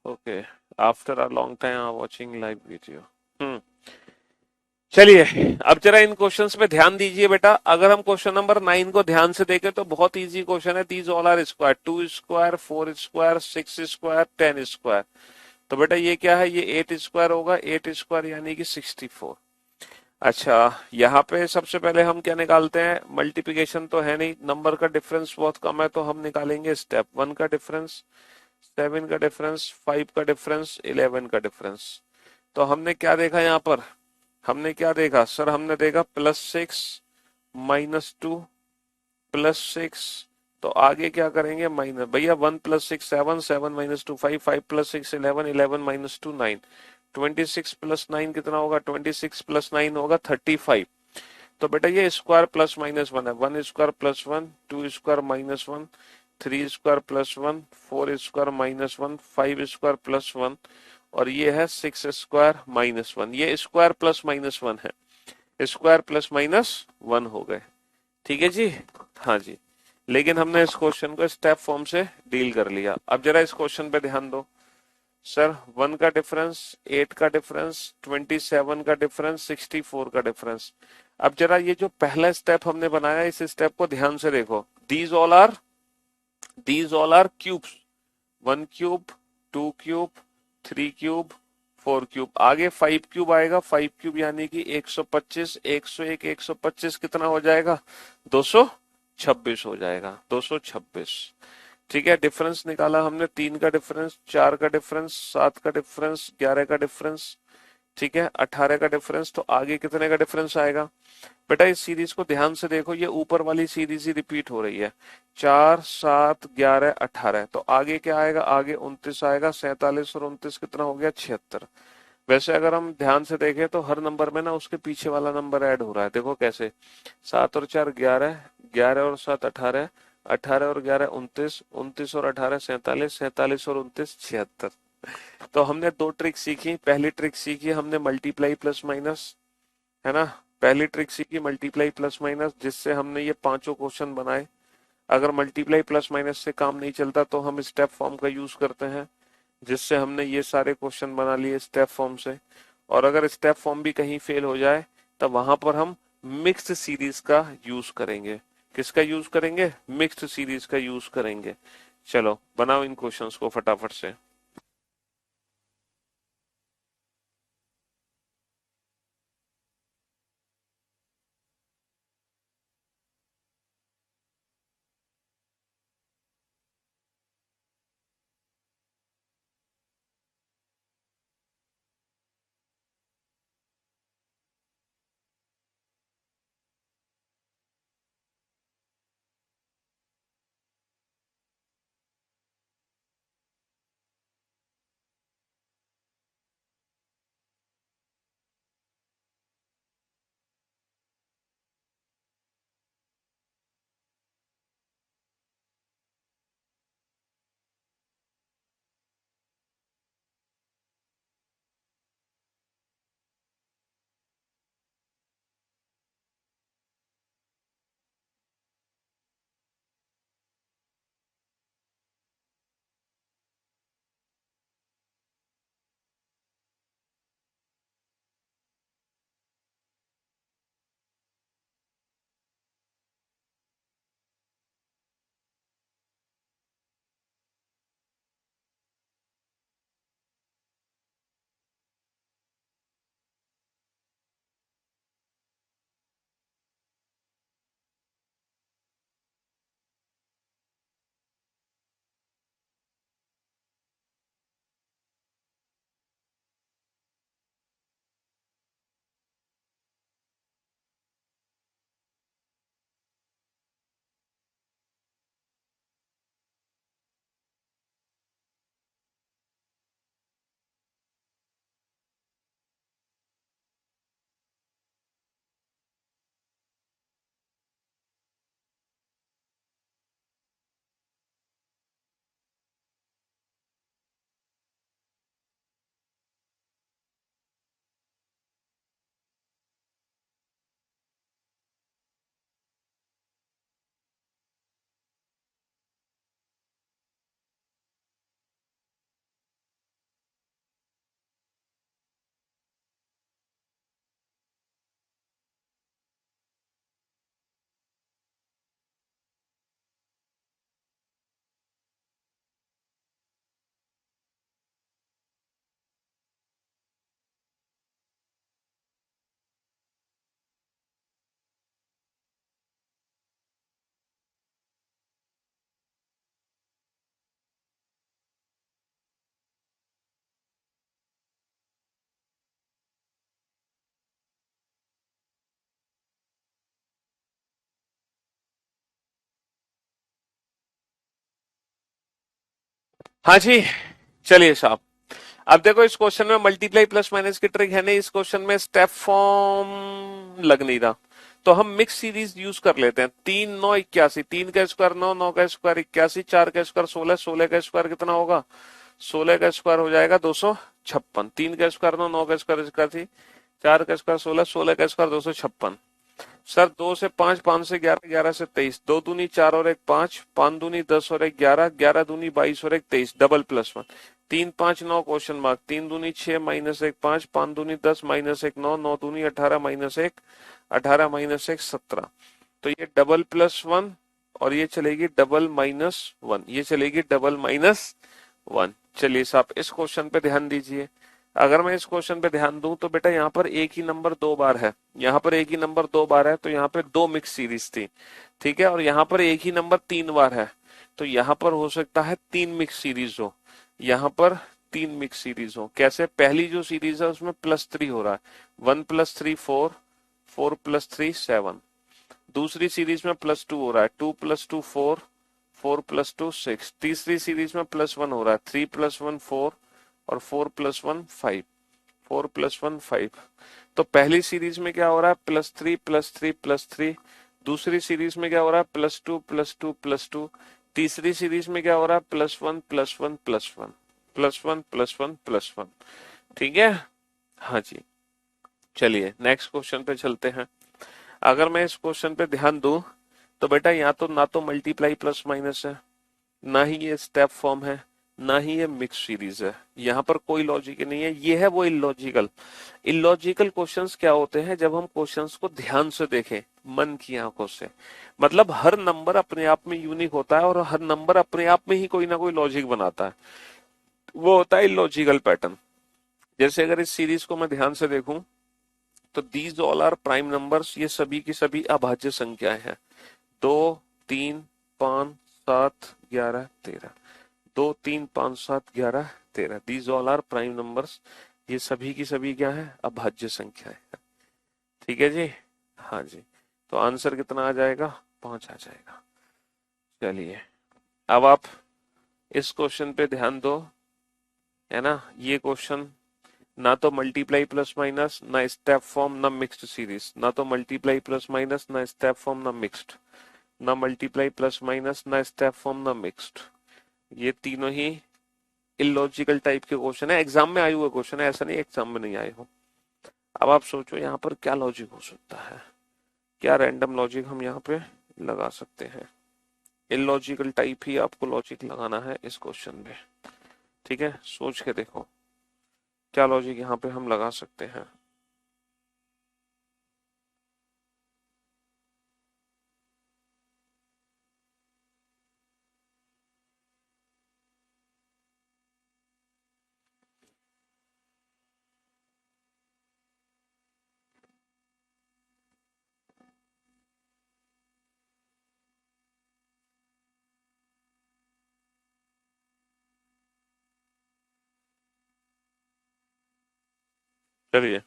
Okay, after a long time I watching live video. हम्म। चलिए, अब जरा इन क्वेश्चंस पे ध्यान दीजिए बेटा। अगर हम क्वेश्चन नंबर 9 को ध्यान से देखें तो बहुत इजी क्वेश्चन है। These all are square, 2 square, 4 square, 6 square, 10 square. तो बेटा ये क्या है, ये 8 स्क्वायर होगा। 8 स्क्वायर यानी कि 64। अच्छा, यहाँ पे सबसे पहले हम क्या निकालते हैं, मल्टीप्लिकेशन तो है नहीं, नंबर का डिफरेंस बहुत कम है, तो हम निकालेंगे स्टेप 1 का डिफरेंस, 7 का डिफरेंस, 5 का डिफरेंस, 11 का डिफरेंस। तो हमने क्या देखा यहाँ पर, हमने क्या देखा सर, हमने देखा +6 -2 +6। तो आगे क्या करेंगे, माइनस, भैया 1 + 6 7, 7 - 2 5, 5 + 6 11, 11 - 2 9, 26 + 9 कितना होगा, 26 + 9 होगा 35। तो बेटा ये स्क्वायर प्लस माइनस 1 है, 1 square +1, 2 square -1, 3 square +1, 4 square -1, 5 square +1, और ये है 6 स्क्वायर -1। ये स्क्वायर प्लस माइनस 1 है, स्क्वायर प्लस माइनस 1 हो गए। ठीक है जी। हाँ जी, लेकिन हमने इस क्वेश्चन को स्टेप फॉर्म से डील कर लिया। अब जरा इस क्वेश्चन पे ध्यान दो सर। 1 का डिफरेंस, 8 का डिफरेंस, 27 का डिफरेंस, 64 का डिफरेंस। अब जरा ये जो पहला स्टेप हमने बनाया, इस स्टेप को ध्यान से देखो। These all are cubes, 1 cube, 2 cube, 3 cube, 4 cube. आगे 5 क्यूब आएगा, 5 क्यूब यानी कि 125, 101, 125 कितना हो जाएगा, 226 हो जाएगा, 226। ठीक है, डिफरेंस निकाला हमने, 3 का डिफरेंस, 4 का डिफरेंस, 7 का डिफरेंस, 11 का डिफरेंस, ठीक है, 18 का डिफरेंस। तो आगे कितने का डिफरेंस आएगा बेटा, इस सीरीज को ध्यान से देखो, ये ऊपर वाली सीरीज ही रिपीट हो रही है, 4 7 11 18। तो आगे क्या आएगा, आगे 29 आएगा, 47 और 29 कितना हो गया, 76। वैसे अगर हम ध्यान से देखें तो हर नंबर में ना उसके पीछे वाला नंबर ऐड हो रहा है, देखो कैसे, 7 और 4 11, 11 और 7 18, 18 और 11 29, 29 और 18 47, 47 और 29 76। तो हमने दो ट्रिक सीखी। पहली ट्रिक सीखी हमने मल्टीप्लाई प्लस माइनस, है ना। पहली ट्रिक सीखी मल्टीप्लाई प्लस माइनस, जिससे हमने ये पांचों क्वेश्चन बनाए। अगर मल्टीप्लाई प्लस माइनस से काम नहीं चलता तो हम स्टेप फॉर्म का यूज करते हैं, जिससे हमने ये सारे क्वेश्चन बना लिए स्टेप फॉर्म से। और अगर स्टेप फॉर्म भी कहीं फेल हो जाए तब वहां पर हम मिक्स्ड सीरीज का यूज करेंगे। किसका यूज करेंगे, मिक्स्ड सीरीज का यूज करेंगे। चलो बनाओ इन क्वेश्चंस को फटाफट से। हाँ जी, चलिए साहब। अब देखो इस क्वेश्चन में मल्टीप्लाई प्लस माइनस की ट्रिक है नहीं, इस क्वेश्चन में स्टेप फॉर्म लग नहीं रहा। तो हम मिक्स सीरीज यूज कर लेते हैं। 3 9 81, 3 का स्क्वायर 9, 9 का स्क्वायर 81, 4 का स्क्वायर 16, 16 का स्क्वायर कितना होगा? 16 का स्क्वायर हो जाएगा 256। 3 का स्क्वायर 9, 9 का स्क्वायर 81, 4 का स्क्वायर 16, 16 का स्क्वायर 256। सर 2 से 5, 5 से 11, 11 से 23, 2 दूनी 4 और 1 5, 5 दूनी 10 और 1 11, 11 दूनी 22 और 1 23, डबल +1, 3 5 9 क्वेश्चन मार्क, 3 दूनी 6 -1 5, 5 दूनी 10 -1 9, 9 दूनी 18 -1 18 -1 17। तो ये डबल +1 और ये चलेगी डबल -1, ये चलेगी डबल -1। चलिए साहब इस क्वेश्चन पे ध्यान दीजिए। अगर मैं इस क्वेश्चन पे ध्यान दूं तो बेटा यहाँ पर एक ही नंबर 2 बार है, यहाँ पर एक ही नंबर 2 बार है, तो यहाँ पे 2 मिक्स सीरीज थी। ठीक है, और यहाँ पर एक ही नंबर 3 बार है, तो यहाँ पर हो सकता है 3 मिक्स सीरीज हो। यहाँ पर 3 मिक्स सीरीज हो। कैसे? पहली जो सीरीज है उसमें +3 हो रहा है, 1 + 3 4, 4 + 3 7। दूसरी सीरीज में +2 हो रहा है, 2 + 2 4, 4 + 2 6। तीसरी सीरीज में +1 हो रहा है, 3 + 1 4 और 4 + 1 5, 4 + 1 5। तो पहली सीरीज में क्या हो रहा है? +3 +3 +3। दूसरी सीरीज में क्या हो रहा है? +2 +2 +2। तीसरी सीरीज में क्या हो रहा है? +1 +1 +1, +1 +1 +1। ठीक है, हाँ जी। चलिए नेक्स्ट क्वेश्चन पे चलते हैं। अगर मैं इस क्वेश्चन पे ध्यान दूं तो बेटा यहाँ तो ना तो मल्टीप्लाई प्लस माइनस है, ना ही ये स्टेप फॉर्म है, ना ही ये मिक्स सीरीज है। यहाँ पर कोई लॉजिक नहीं है, ये है वो इलॉजिकल। इलॉजिकल क्वेश्चंस क्या होते हैं? जब हम क्वेश्चंस को ध्यान से देखें, मन की आंखों से। मतलब हर नंबर अपने आप में यूनिक होता है और हर नंबर अपने आप में ही कोई ना कोई लॉजिक बनाता है, वो होता है इलॉजिकल पैटर्न। जैसे अगर इस सीरीज को मैं ध्यान से देखूं तो these all are prime numbers, ये सभी की सभी अभाज्य संख्याएं हैं। 2 3 5 7 11 13, 2 3 5 7 11 13, these all are prime numbers. ये सभी की सभी क्या है? अभाज्य संख्या है। ठीक है जी, हाँ जी। तो आंसर कितना आ जाएगा? 5 आ जाएगा। चलिए अब आप इस क्वेश्चन पे ध्यान दो, है ना? ये क्वेश्चन ना तो मल्टीप्लाई प्लस माइनस, ना स्टेप फॉर्म, ना मिक्स्ड सीरीज। ना तो मल्टीप्लाई प्लस माइनस, ना स्टेप फॉर्म, ना मिक्स्ड। ना मल्टीप्लाई प्लस माइनस, ना स्टेप फॉर्म, ना मिक्स्ड। ये तीनों ही इलॉजिकल टाइप के क्वेश्चन है, एग्जाम में आए हुए क्वेश्चन है, ऐसा नहीं एग्जाम में नहीं आए हो। अब आप सोचो यहाँ पर क्या लॉजिक हो सकता है, क्या रैंडम लॉजिक हम यहाँ पे लगा सकते हैं। इलॉजिकल टाइप ही आपको लॉजिक लगाना है इस क्वेश्चन में। ठीक है, सोच के देखो क्या लॉजिक यहाँ पे हम लगा सकते हैं। चलिए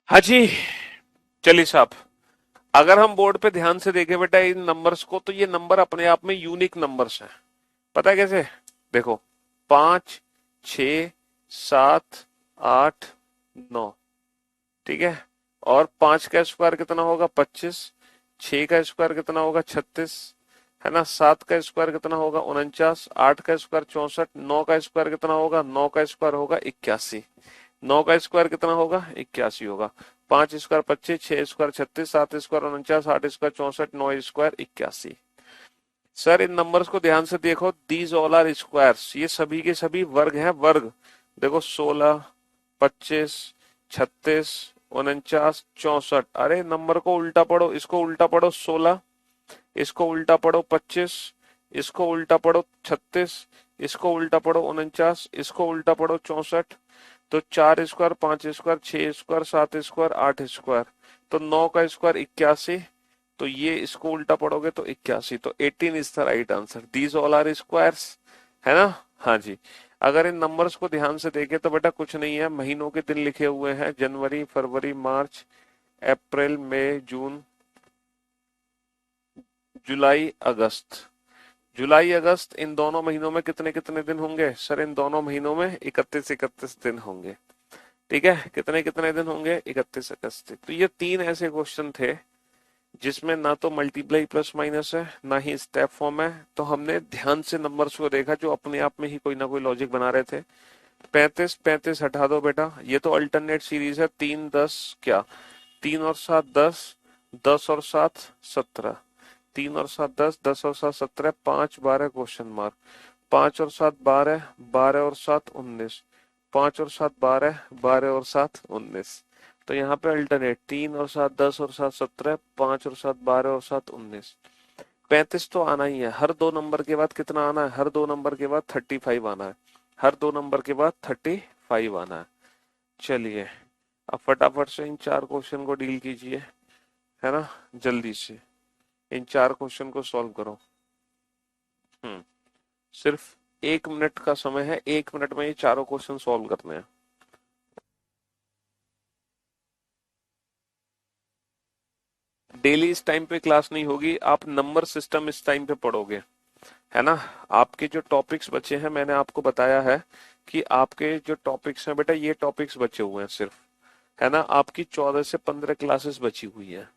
हाँ जी, चलिए साहब अगर हम बोर्ड पे ध्यान से देखें बेटा इन नंबर्स को, तो ये नंबर अपने आप में यूनिक नंबर्स हैं। पता है कैसे? देखो, 5, 6, 7, 8, 9, ठीक है। और 5 का स्क्वायर कितना होगा? 25। 6 का स्क्वायर कितना होगा? 36, है ना। 7 का स्क्वायर कितना होगा? 49। 8 का स्क्वायर 64। 9 का स्क्वायर कितना होगा? 9 का स्क्वायर होगा 81। 9 का स्क्वायर कितना होगा? 81 होगा। 5 square 25, 6 square 36, 7 square 49, 8 square 64, 9 square 81। Sir इन नंबर्स को ध्यान से देखो, दीज ऑल आर स्क्वायर्स, ये सभी के सभी वर्ग हैं, वर्ग। देखो 16, 25, 36, 49, 64। अरे नंबर को उल्टा पढ़ो, इसको उल्टा पढ़ो 16, इसको उल्टा पढ़ो 25, इसको उल्टा पढ़ो 36, इसको उल्टा पढ़ो 49, इसको उल्टा पढ़ो 64। तो 4 square 5 square 6 square 7 square 8 square, तो 9 का स्क्वायर 81। तो ये इसको उल्टा पढ़ोगे तो 81, तो 18 is the right answer. These all are squares, है ना। हाँ जी। अगर इन नंबर्स को ध्यान से देखें तो बेटा कुछ नहीं है, महीनों के दिन लिखे हुए हैं, जनवरी, फरवरी, मार्च, अप्रैल, मई, जून, जुलाई, अगस्त। जुलाई अगस्त इन दोनों महीनों में कितने कितने दिन होंगे? सर इन दोनों महीनों में 31 31 दिन होंगे। ठीक है, कितने कितने दिन होंगे? 31 31। तो ये तीन ऐसे क्वेश्चन थे जिसमें ना तो मल्टीप्लाई प्लस माइनस है, ना ही स्टेप फॉर्म है। तो हमने ध्यान से नंबर्स को देखा जो अपने आप में ही कोई ना कोई लॉजिक बना रहे थे। 35 35 हटा दो बेटा, ये तो अल्टरनेट सीरीज है। 3 10 क्या, 3 और 7 10, 10 और 7 17, 3 और 7 10, 10 और 7 17, 5 12 क्वेश्चन मार्क, 5 और 7 12, 12 और 7 19, 5 और 7 12, 12 और 7 19। तो यहाँ पे अल्टरनेट 3 और 7 10 और 7 17, 5 और 7 12 और 7 19। 35 तो आना ही है, हर दो नंबर के बाद कितना आना है? हर दो नंबर के बाद 35 आना है, हर दो नंबर के बाद 35 आना है। चलिए अब फटाफट से इन चार क्वेश्चन को डील कीजिए, है ना, जल्दी से इन चार क्वेश्चन को सॉल्व करो। सिर्फ 1 मिनट का समय है, 1 मिनट में ये चारों क्वेश्चन सॉल्व करने हैं। डेली इस टाइम पे क्लास नहीं होगी, आप नंबर सिस्टम इस टाइम पे पढ़ोगे, है ना। आपके जो टॉपिक्स बचे हैं, मैंने आपको बताया है कि आपके जो टॉपिक्स हैं बेटा, ये टॉपिक्स बचे हुए हैं सिर्फ, है ना। आपकी 14 से 15 क्लासेस बची हुई है।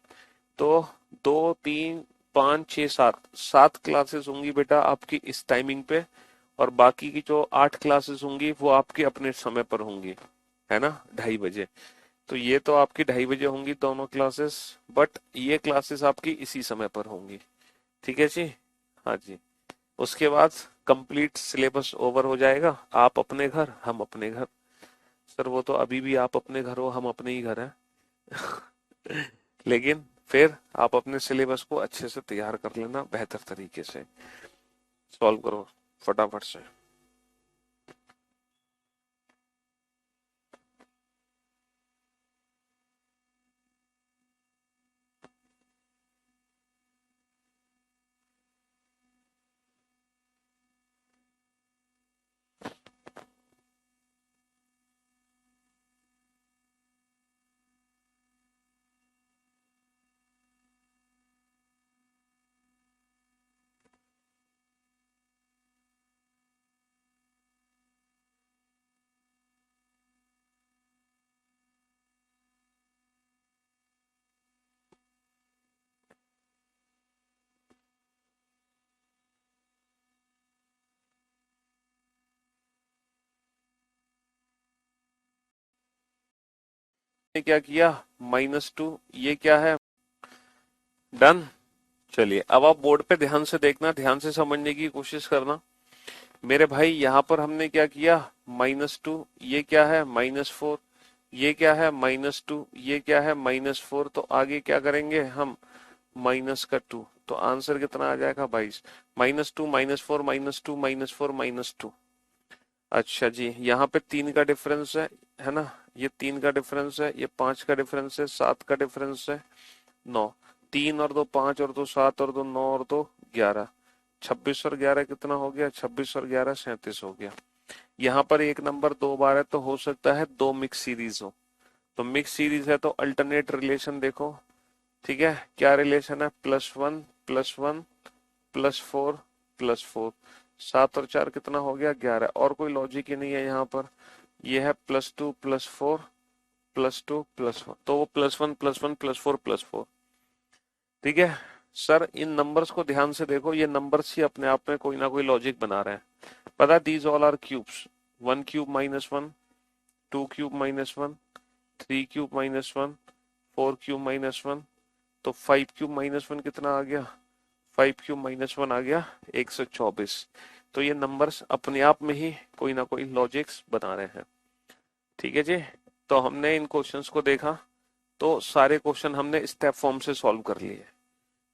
तो 2 3 5 6 7 7 क्लासेस होंगी बेटा आपकी इस टाइमिंग पे, और बाकी की जो 8 क्लासेस होंगी वो आपके अपने समय पर होंगी, है ना, 2:30 बजे। तो ये तो आपकी 2:30 बजे होंगी दोनों क्लासेस, बट ये क्लासेस आपकी इसी समय पर होंगी। ठीक है जी। हाँ जी। उसके बाद कंप्लीट सिलेबस ओवर हो जाएगा, आप अपने घर हम अपने घर। सर वो तो अभी भी आप अपने घर हो, हम अपने ही घर हैं। लेकिन फिर आप अपने सिलेबस को अच्छे से तैयार कर लेना, बेहतर तरीके से सॉल्व करो फटाफट से। क्या किया? -2, ये क्या है? डन। चलिए अब आप बोर्ड पे ध्यान से देखना, ध्यान से समझने की कोशिश करना मेरे भाई। यहाँ पर हमने क्या किया? -2, ये क्या है? -4, ये क्या है? -2, ये क्या है? -4। तो आगे क्या करेंगे हम? -2। तो आंसर कितना आ जाएगा? 22। -2 -4 -2 -4 -2। अच्छा जी, यहाँ पे 3 का डिफरेंस है ना। ये 3 का डिफरेंस है, ये 5 का डिफरेंस है, 7 का डिफरेंस है, 9। 3 और 2 5 और 2 7 और 2 9 और 2 11। 26 और 11 कितना हो गया? 26 और 11 37 हो गया। यहाँ पर एक नंबर 2 बार है, तो हो सकता है 2 मिक्स सीरीज हो। तो मिक्स सीरीज है तो अल्टरनेट रिलेशन देखो, ठीक है, क्या रिलेशन है, +1 +1 +4 +4, 7 और 4 कितना हो गया, 11। और कोई लॉजिक ही नहीं है यहाँ पर। ये है +2 +4 +2 +1, तो वो +1 +1 +4 +4। ठीक है सर, इन नंबर्स को ध्यान से देखो, ये नंबर्स ही अपने आप में कोई ना कोई लॉजिक बना रहे हैं। पता, दीज ऑल आर क्यूब्स। 1³ -1, 2³ -1, 3³ -1, 4³ -1, तो 5³ -1 कितना आ गया, 5³ -1 आ गया 124। तो ये नंबर्स अपने आप में ही कोई ना कोई लॉजिक्स बना रहे हैं। ठीक है जी, तो हमने इन क्वेश्चंस को देखा, तो सारे क्वेश्चन हमने स्टेप फॉर्म से सॉल्व कर लिए।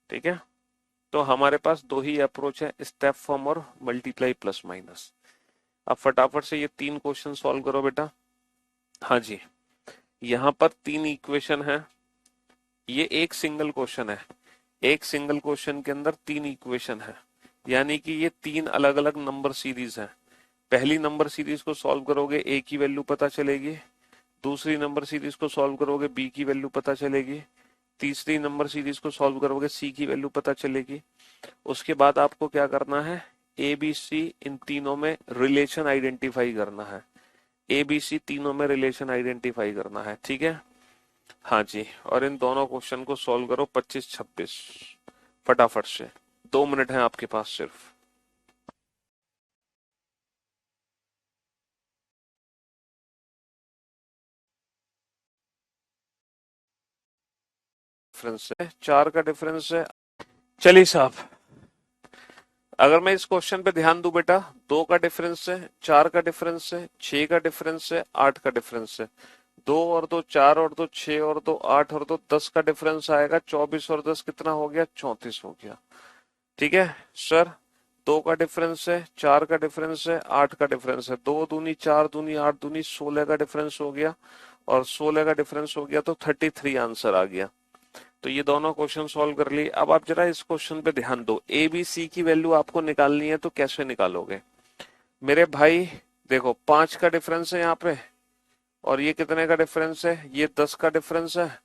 ठीक है, तो हमारे पास दो ही अप्रोच है, स्टेप फॉर्म और मल्टीप्लाई प्लस माइनस। अब फटाफट से ये 3 क्वेश्चन सॉल्व करो बेटा। हाँ जी, यहाँ पर 3 इक्वेशन है, ये एक सिंगल क्वेश्चन है, एक सिंगल क्वेश्चन के अंदर 3 इक्वेशन है, यानी कि ये 3 अलग अलग नंबर सीरीज है। पहली नंबर सीरीज को सॉल्व करोगे ए की वैल्यू पता चलेगी, दूसरी नंबर सीरीज को सॉल्व करोगे बी की वैल्यू पता चलेगी, तीसरी नंबर सीरीज को सॉल्व करोगे सी की वैल्यू पता चलेगी। उसके बाद आपको क्या करना है, ए बी सी इन तीनों में रिलेशन आइडेंटिफाई करना है, ए बी सी तीनों में रिलेशन आइडेंटिफाई करना है। ठीक है, हाँ जी, और इन दोनों क्वेश्चन को सॉल्व करो 25-26 फटाफट से, 2 मिनट है आपके पास सिर्फ। डिफरेंस है, 4 का डिफरेंस है। चलिए साहब, अगर मैं इस क्वेश्चन पे ध्यान दूं बेटा, 2 का डिफरेंस है, 4 का डिफरेंस है, 6 का डिफरेंस है, 8 का डिफरेंस है। 2 और 2 4 और 2 6 और 2 8 और 2 10 का डिफरेंस आएगा, 24 और 10 कितना हो गया, 34 हो गया। ठीक है सर, 2 का डिफरेंस है, 4 का डिफरेंस है, 8 का डिफरेंस है, 2 दूनी 4 दूनी 8 दूनी 16 का डिफरेंस हो गया, और 16 का डिफरेंस हो गया तो 33 आंसर आ गया। तो ये दोनों क्वेश्चन सॉल्व कर लिए। अब आप जरा इस क्वेश्चन पे ध्यान दो, ए बी सी की वैल्यू आपको निकालनी है, तो कैसे निकालोगे मेरे भाई। देखो 5 का डिफरेंस है यहाँ पे, और ये कितने का डिफरेंस है, ये 10 का डिफरेंस है,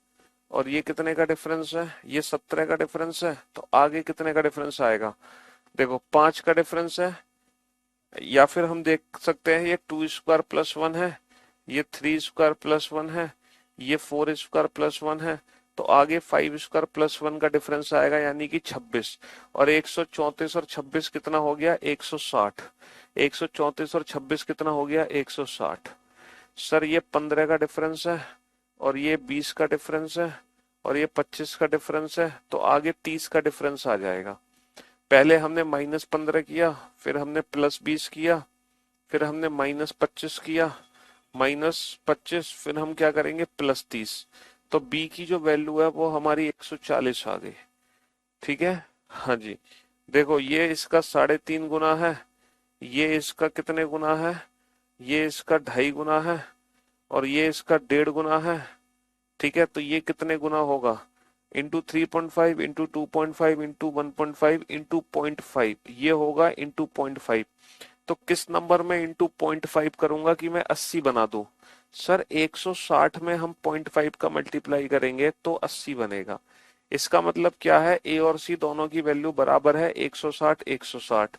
और ये कितने का डिफरेंस है, ये 17 का डिफरेंस है। तो आगे कितने का डिफरेंस आएगा, देखो 5 का डिफरेंस है, या फिर हम देख सकते हैं ये 2² + 1 है, ये 3² + 1 है, ये 4² + 1 है। तो आगे 5² + 1 का डिफरेंस आएगा, यानी कि 26। और 134 और 26 कितना हो गया, 160। 134 और 26 कितना हो गया, 160। सर ये 15 का डिफरेंस है, और ये 20 का डिफरेंस है, और ये 25 का डिफरेंस है। तो आगे 30 का डिफरेंस आ जाएगा। पहले हमने -15 किया, फिर हमने +20 किया, फिर हमने -25 किया, -25, फिर हम क्या करेंगे, +30। तो बी की जो वैल्यू है वो हमारी 140 आ गई। ठीक है, हाँ जी, देखो ये इसका 3.5 गुना है, ये इसका कितने गुना है, ये इसका 2.5 गुना है, और ये इसका 1.5 गुना है। ठीक है, तो ये कितने गुना होगा, इंटू 3.5 इंटू 2.5 इंटू 1.5 इंटू 0.5, ये होगा इंटू 0.5। तो किस नंबर में इंटू 0.5 करूंगा कि मैं 80 बना दूं, सर 160 में हम 0.5 का मल्टीप्लाई करेंगे तो 80 बनेगा। इसका मतलब क्या है, ए और सी दोनों की वैल्यू बराबर है 160 160,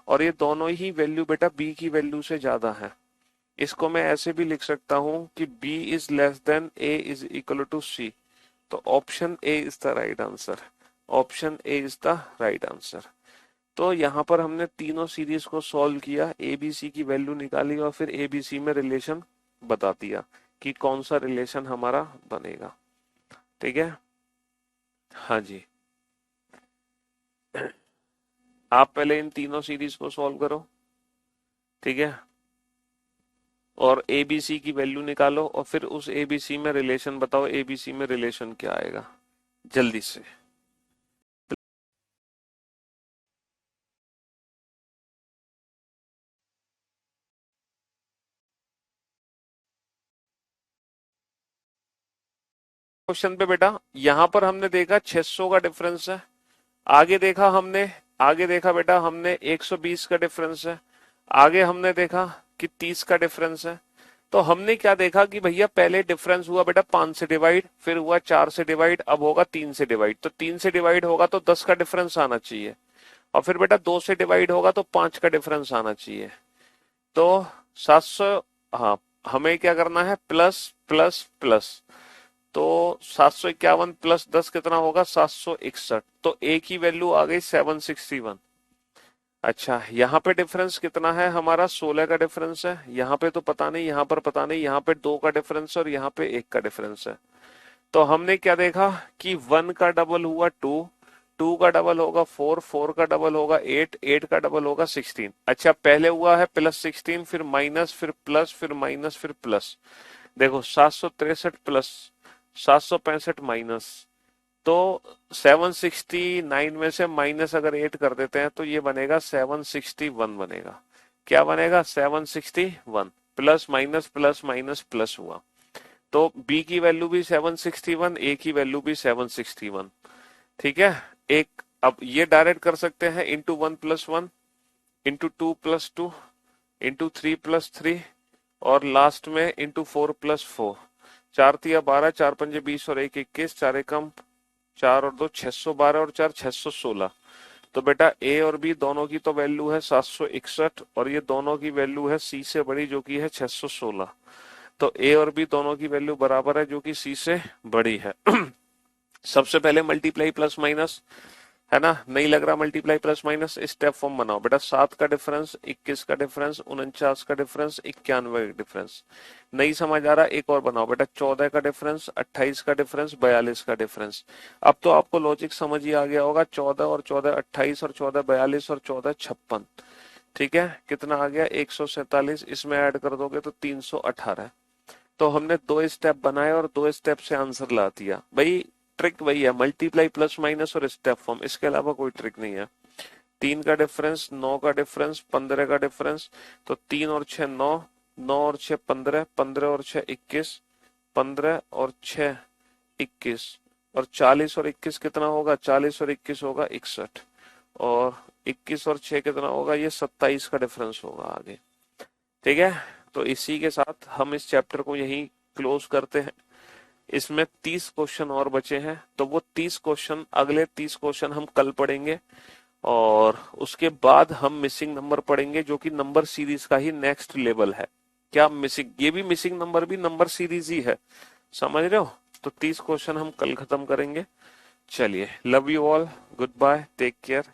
और ये दोनों ही वैल्यू बेटा बी की वैल्यू से ज्यादा है। इसको मैं ऐसे भी लिख सकता हूं कि b is less than a is equal to c। तो option A is the right answer, option A is the right answer. तो यहाँ पर हमने तीनों सीरीज को सॉल्व किया, एबीसी की वैल्यू निकाली, और फिर एबीसी में रिलेशन बता दिया कि कौन सा रिलेशन हमारा बनेगा। ठीक है, हाँ जी, आप पहले इन तीनों सीरीज को सॉल्व करो। ठीक है, और एबीसी की वैल्यू निकालो, और फिर उस एबीसी में रिलेशन बताओ, एबीसी में रिलेशन क्या आएगा जल्दी से। क्वेश्चन पे बेटा यहां पर हमने देखा 600 का डिफरेंस है, आगे देखा हमने, आगे देखा बेटा हमने 120 का डिफरेंस है, आगे हमने देखा कि 30 का डिफरेंस है। तो हमने क्या देखा कि भैया पहले डिफरेंस हुआ बेटा 5 से डिवाइड, फिर हुआ 4 से डिवाइड, अब होगा 3 से डिवाइड। तो 3 से डिवाइड होगा तो 10 का डिफरेंस आना चाहिए, और फिर बेटा 2 से डिवाइड होगा तो 5 का डिफरेंस आना चाहिए। तो 700, हाँ, हमें क्या करना है, प्लस प्लस प्लस। तो 751 प्लस 10 कितना होगा, 761। तो ए की वैल्यू आ गई 761। अच्छा, यहाँ पे डिफरेंस कितना है हमारा, 16 का डिफरेंस है। यहाँ पे तो पता नहीं, यहाँ पर पता नहीं, यहाँ पे 2 का डिफरेंस है और यहाँ पे 1 का डिफरेंस है। तो हमने क्या देखा कि 1 का डबल हुआ 2, 2 का डबल होगा 4, 4 का डबल होगा 8, 8 का डबल होगा 16। अच्छा, पहले हुआ है प्लस 16, फिर माइनस, फिर प्लस, फिर माइनस, फिर प्लस। देखो 763 प्लस 765 माइनस। तो 769 में से माइनस अगर 8 कर देते हैं तो ये बनेगा 761 बनेगा। क्या बनेगा, 761। प्लस माइनस प्लस हुआ। तो बी की वैल्यू भी 761, ए की वैल्यू भी 761। ठीक है। एक, अब ये डायरेक्ट कर सकते हैं, इंटू 1+1, इंटू 2+2, इंटू 3+3, और लास्ट में इंटू 4+4। 4×3=12, 4×5=20 और 1=21, 4 एकम 4 और 2 612 और 4 616। तो बेटा ए और बी दोनों की तो वैल्यू है 761, और ये दोनों की वैल्यू है सी से बड़ी जो कि है 616। तो ए और बी दोनों की वैल्यू बराबर है जो कि सी से बड़ी है। सबसे पहले मल्टीप्लाई प्लस माइनस, है ना, नहीं लग रहा multiply plus minus, step form बनाओ बेटा। 7 का डिफरेंस, 21 का डिफरेंस, 49 का डिफरेंस, 91 का डिफरेंस। नहीं समझ आ रहा, एक और बनाओ बेटा। 14 का डिफरेंस, 28 का डिफरेंस, 42 का डिफरेंस। अब तो आपको लॉजिक समझ ही आ गया होगा। 14 और 14 28 और 14 42 और 14 56। ठीक है, कितना आ गया, 147। इसमें ऐड कर दोगे तो 318। तो हमने 2 स्टेप बनाए और 2 स्टेप से आंसर ला दिया भाई। ट्रिक वही है, मल्टीप्लाई प्लस माइनस और स्टेप फॉर्म, इसके अलावा कोई ट्रिक नहीं है। 3 का डिफरेंस, 9 का डिफरेंस, 15 का डिफरेंस। तो 3 और 6 9, 9 और 6 15, 15 और 6 21, 15 और 6 21, और 40 और 21 कितना होगा, 40 और 21 होगा 61, और 21 और 6 कितना होगा, ये 27 का डिफरेंस होगा आगे। ठीक है, तो इसी के साथ हम इस चैप्टर को यहीं क्लोज करते हैं। इसमें 30 क्वेश्चन और बचे हैं, तो वो 30 क्वेश्चन, अगले 30 क्वेश्चन हम कल पढ़ेंगे, और उसके बाद हम मिसिंग नंबर पढ़ेंगे जो कि नंबर सीरीज का ही नेक्स्ट लेवल है। क्या मिसिंग, ये भी मिसिंग नंबर भी नंबर सीरीज ही है, समझ रहे हो। तो 30 क्वेश्चन हम कल खत्म करेंगे। चलिए, love you all, good bye, take care.